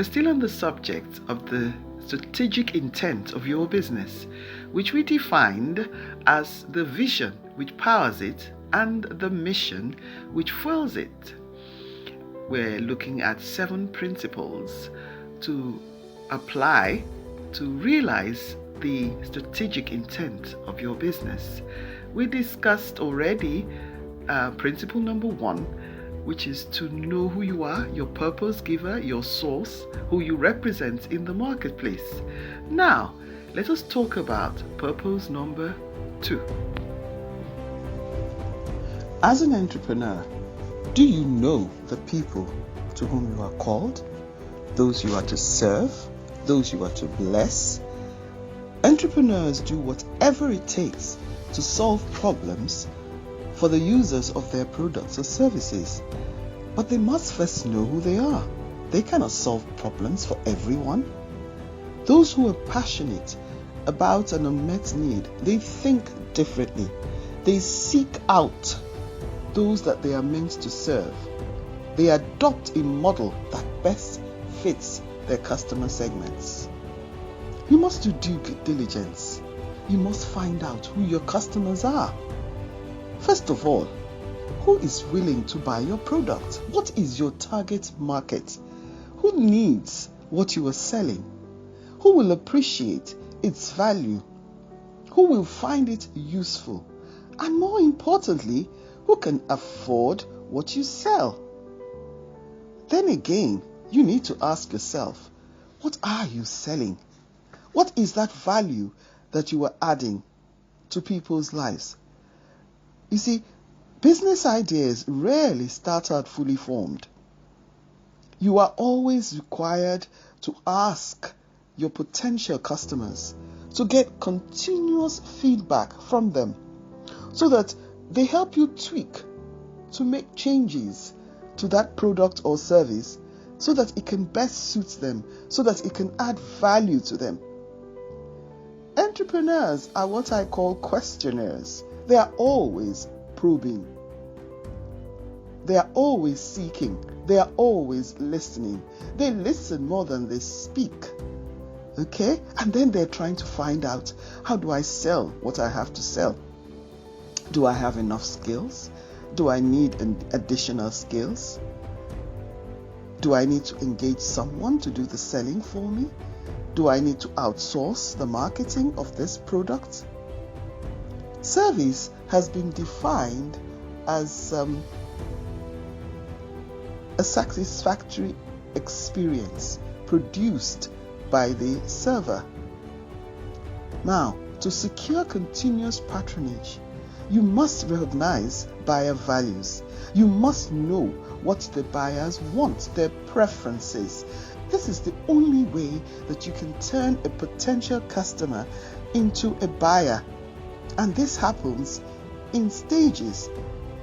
We're still on the subject of the strategic intent of your business, which we defined as the vision which powers it and the mission which fuels it. We're looking at 7 principles to apply to realize the strategic intent of your business. We discussed already principle number 1, which is to know who you are, your purpose giver, your source, who you represent in the marketplace. Now, let us talk about purpose number 2. As an entrepreneur, do you know the people to whom you are called? Those you are to serve? Those you are to bless? Entrepreneurs do whatever it takes to solve problems for the users of their products or services. But they must first know who they are. They cannot solve problems for everyone. Those who are passionate about an unmet need, they think differently. They seek out those that they are meant to serve. They adopt a model that best fits their customer segments. You must do due diligence. You must find out who your customers are. First of all, who is willing to buy your product? What is your target market? Who needs what you are selling? Who will appreciate its value? Who will find it useful? And more importantly, who can afford what you sell? Then again, you need to ask yourself, what are you selling? What is that value that you are adding to people's lives? You see, business ideas rarely start out fully formed. You are always required to ask your potential customers to get continuous feedback from them so that they help you tweak to make changes to that product or service so that it can best suit them, so that it can add value to them. Entrepreneurs are what I call questioners. They are always probing. They are always seeking. They are always listening. They listen more than they speak. Okay? And then they're trying to find out, how do I sell what I have to sell? Do I have enough skills? Do I need additional skills? Do I need to engage someone to do the selling for me? Do I need to outsource the marketing of this product? Service has been defined as a satisfactory experience produced by the server. Now, to secure continuous patronage, you must recognize buyer values. You must know what the buyers want, their preferences. This is the only way that you can turn a potential customer into a buyer. And this happens in stages.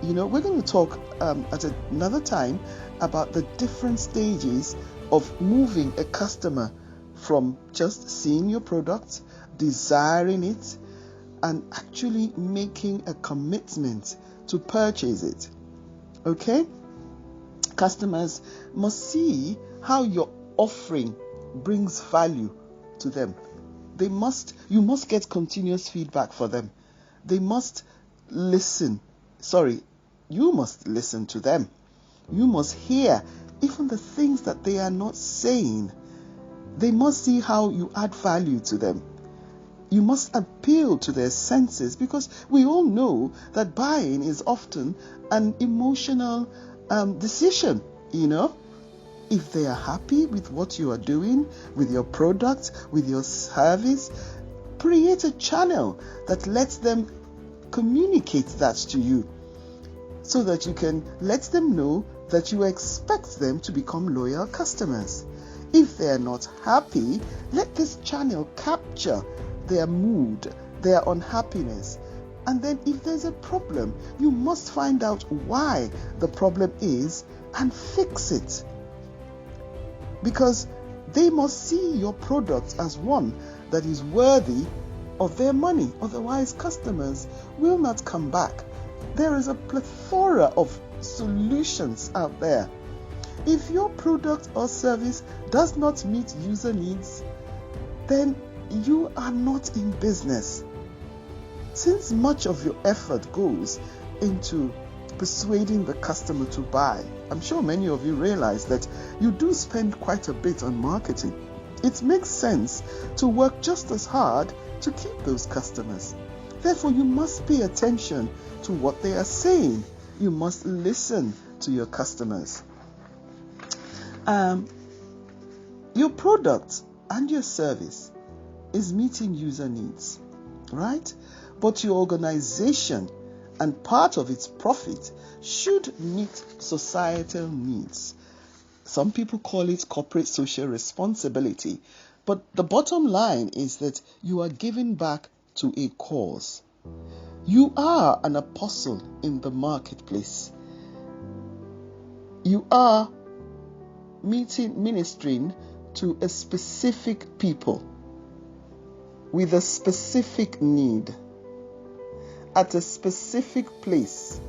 You know, we're going to talk at another time about the different stages of moving a customer from just seeing your product, desiring it, and actually making a commitment to purchase it. Okay? Customers must see how your offering brings value to them. You must get continuous feedback for them. They must listen. You must listen to them. You must hear even the things that they are not saying. They must see how you add value to them. You must appeal to their senses, because we all know that buying is often an emotional decision, you know. If they are happy with what you are doing, with your product, with your service, create a channel that lets them communicate that to you so that you can let them know that you expect them to become loyal customers. If they are not happy, let this channel capture their mood, their unhappiness. And then if there's a problem, you must find out why the problem is and fix it. Because they must see your product as one that is worthy of their money. Otherwise, customers will not come back. There is a plethora of solutions out there. If your product or service does not meet user needs, then you are not in business. Since much of your effort goes into persuading the customer to buy, I'm sure many of you realize that you do spend quite a bit on marketing. It makes sense to work just as hard to keep those customers. Therefore, you must pay attention to what they are saying. You must listen to your customers. Your product and your service is meeting user needs, right? But your organization and part of its profit should meet societal needs. Some people call it corporate social responsibility, but the bottom line is that you are giving back to a cause. You are an apostle in the marketplace. You are ministering to a specific people with a specific need at a specific place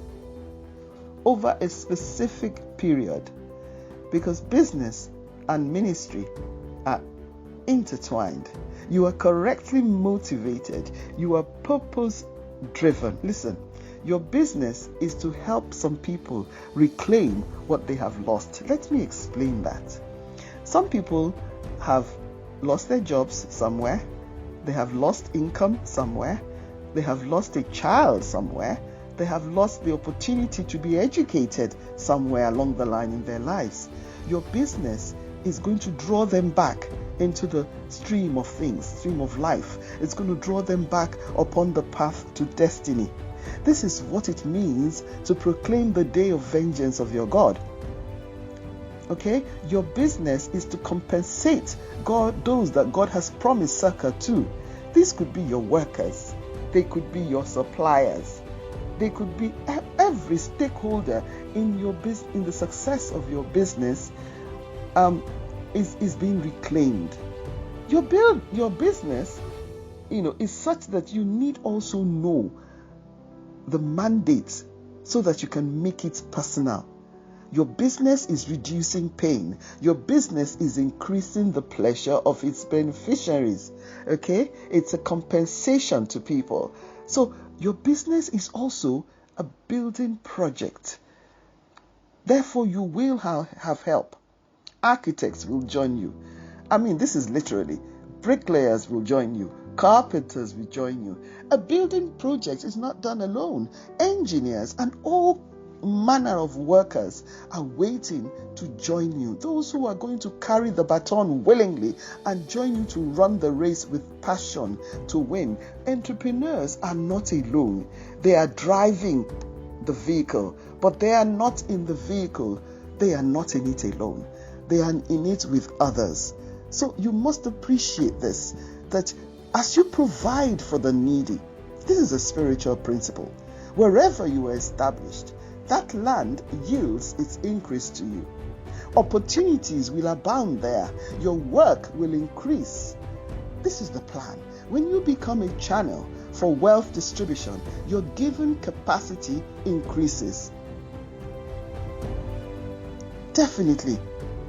over a specific period, because business and ministry are intertwined. You are correctly motivated. You are purpose driven. Listen, your business is to help some people reclaim what they have lost. Let me explain that. Some people have lost their jobs somewhere. They have lost income somewhere. They have lost a child somewhere. They have lost the opportunity to be educated somewhere along the line in their lives. Your business is going to draw them back into the stream of things, stream of life. It's going to draw them back upon the path to destiny. This is what it means to proclaim the day of vengeance of your God. Okay? Your business is to compensate those that God has promised succour to. These could be your workers. They could be your suppliers. They could be every stakeholder in your in the success of your business is being reclaimed. Your business, is such that you need also know the mandate so that you can make it personal. Your business is reducing pain. Your business is increasing the pleasure of its beneficiaries. Okay? It's a compensation to people. So your business is also a building project. Therefore, you will have help. Architects will join you. This is literally. Bricklayers will join you. Carpenters will join you. A building project is not done alone. Engineers and all manner of workers are waiting to join you. Those who are going to carry the baton willingly and join you to run the race with passion to win. Entrepreneurs are not alone. They are driving the vehicle, but they are not in the vehicle. They are not in it alone. They are in it with others. So you must appreciate this, that as you provide for the needy, this is a spiritual principle. Wherever you are established, that land yields its increase to you. Opportunities will abound there. Your work will increase. This is the plan. When you become a channel for wealth distribution, your given capacity increases. Definitely,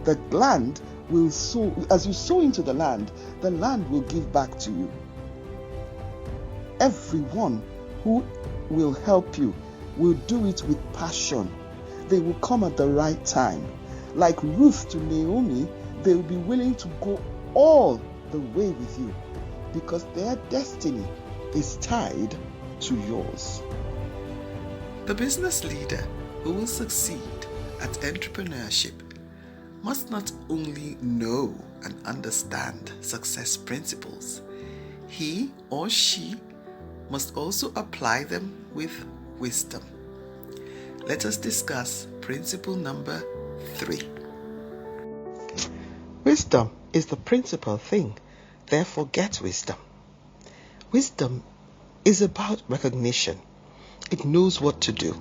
the land will sow. As you sow into the land will give back to you. Everyone who will help you will do it with passion. They will come at the right time. Like Ruth to Naomi, they will be willing to go all the way with you because their destiny is tied to yours. The business leader who will succeed at entrepreneurship must not only know and understand success principles, he or she must also apply them with wisdom. Let us discuss principle number 3. Wisdom is the principal thing, therefore get wisdom. Wisdom is about recognition. It knows what to do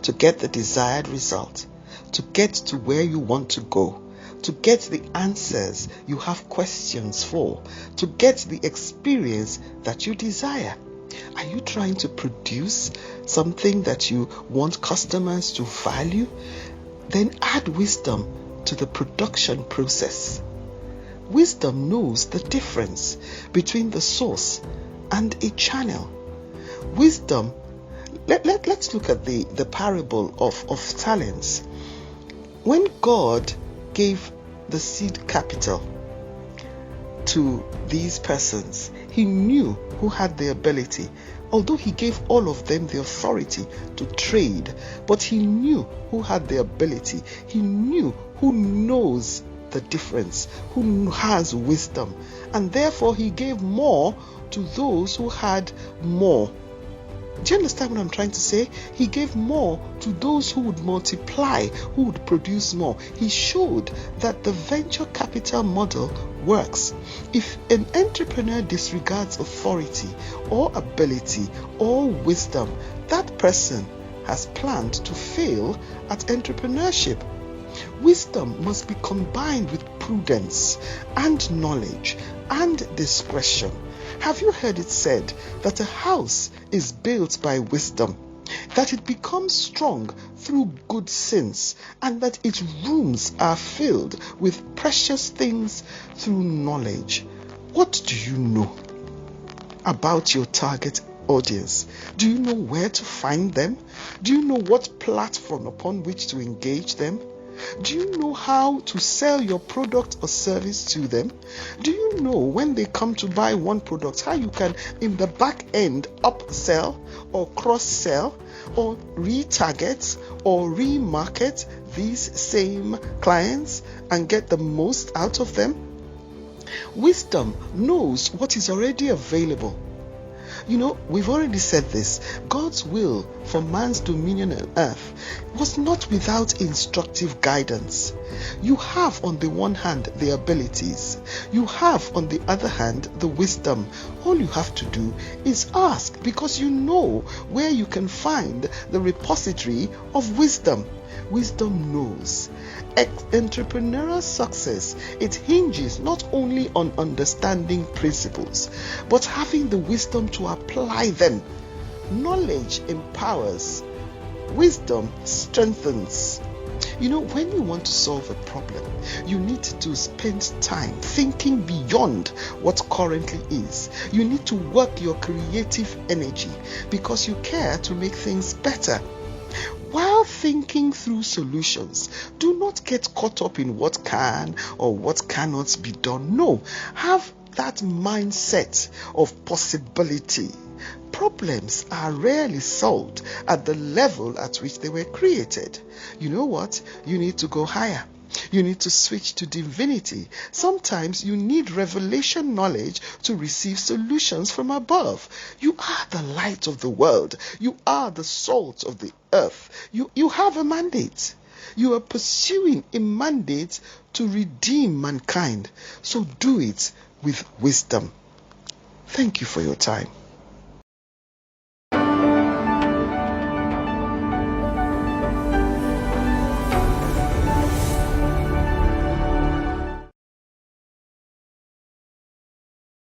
to get the desired result, to get to where you want to go, to get the answers you have questions for, to get the experience that you desire. Are you trying to produce something that you want customers to value? Then add wisdom to the production process. Wisdom knows the difference between the source and a channel. Wisdom, let's look at the parable of talents. When God gave the seed capital to these persons, he knew who had the ability. Although he gave all of them the authority to trade, but he knew who had the ability. He knew who knows the difference, who has wisdom, and therefore he gave more to those who had more. Do you understand what I'm trying to say? He gave more to those who would multiply, who would produce more. He showed that the venture capital model works. If an entrepreneur disregards authority or ability or wisdom, that person has planned to fail at entrepreneurship. Wisdom must be combined with prudence and knowledge and discretion. Have you heard it said that a house is built by wisdom, that it becomes strong through good sense, and that its rooms are filled with precious things through knowledge? What do you know about your target audience? Do you know where to find them? Do you know what platform upon which to engage them? Do you know how to sell your product or service to them? Do you know when they come to buy one product, how you can in the back end upsell or cross-sell or retarget or remarket these same clients and get the most out of them? Wisdom knows what is already available. You know, we've already said this. God's will for man's dominion on earth was not without instructive guidance. You have on the one hand the abilities. You have on the other hand the wisdom. All you have to do is ask, because you know where you can find the repository of wisdom. Wisdom knows. Entrepreneurial success, it hinges not only on understanding principles, but having the wisdom to apply them. Knowledge empowers. Wisdom strengthens. You know, when you want to solve a problem, you need to spend time thinking beyond what currently is. You need to work your creative energy because you care to make things better. While thinking through solutions, do not get caught up in what can or what cannot be done. No, have that mindset of possibility. Problems are rarely solved at the level at which they were created. You know what? You need to go higher. You need to switch to divinity. Sometimes you need revelation knowledge to receive solutions from above. You are the light of the world. You are the salt of the earth. You have a mandate. You are pursuing a mandate to redeem mankind. So do it with wisdom. Thank you for your time.